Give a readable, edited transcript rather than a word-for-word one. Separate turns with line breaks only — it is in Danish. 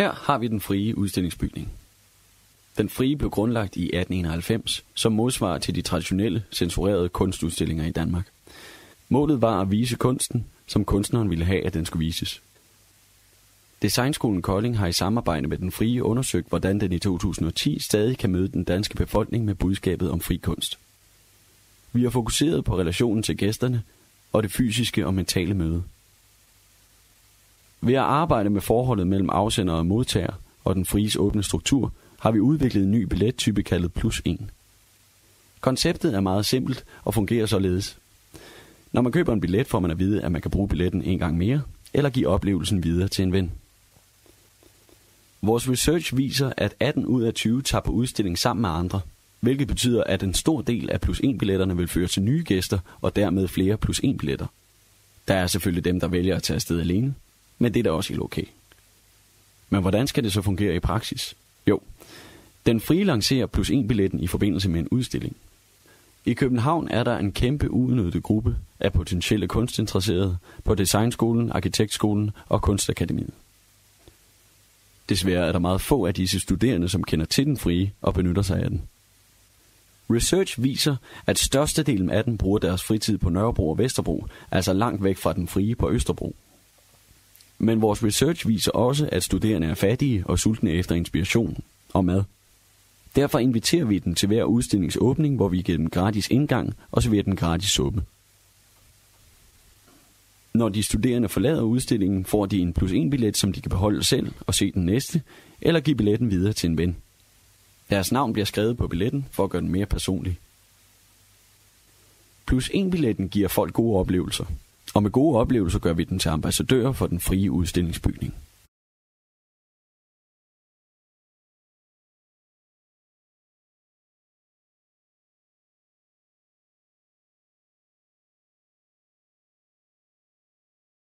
Her har vi den frie udstillingsbygning. Den frie blev grundlagt i 1891 som modsvar til de traditionelle censurerede kunstudstillinger i Danmark. Målet var at vise kunsten, som kunstneren ville have, at den skulle vises. Designskolen Kolding har i samarbejde med den frie undersøgt, hvordan den i 2010 stadig kan møde den danske befolkning med budskabet om fri kunst. Vi har fokuseret på relationen til gæsterne og det fysiske og mentale møde. Ved at arbejde med forholdet mellem afsender og modtager og den fries åbne struktur, har vi udviklet en ny billettype kaldet +1. Konceptet er meget simpelt og fungerer således. Når man køber en billet, får man at vide, at man kan bruge billetten en gang mere, eller give oplevelsen videre til en ven. Vores research viser, at 18 ud af 20 tager på udstilling sammen med andre, hvilket betyder, at en stor del af +1-billetterne vil føre til nye gæster, og dermed flere +1-billetter. Der er selvfølgelig dem, der vælger at tage afsted alene, men det er da også helt okay. Men hvordan skal det så fungere i praksis? Jo, den frie lancerer +1-billetten i forbindelse med en udstilling. I København er der en kæmpe uudnyttet gruppe af potentielle kunstinteresserede på Designskolen, Arkitektskolen og Kunstakademiet. Desværre er der meget få af disse studerende, som kender til den frie og benytter sig af den. Research viser, at størstedelen af dem bruger deres fritid på Nørrebro og Vesterbro, altså langt væk fra den frie på Østerbro. Men vores research viser også, at studerende er fattige og sultne efter inspiration og mad. Derfor inviterer vi dem til hver udstillingsåbning, hvor vi giver dem gratis indgang og serverer dem gratis suppe. Når de studerende forlader udstillingen, får de en +1-billet, som de kan beholde selv og se den næste, eller give billetten videre til en ven. Deres navn bliver skrevet på billetten for at gøre den mere personlig. +1-billetten giver folk gode oplevelser, og med gode oplevelser gør vi dem til ambassadører for den frie udstillingsbygning.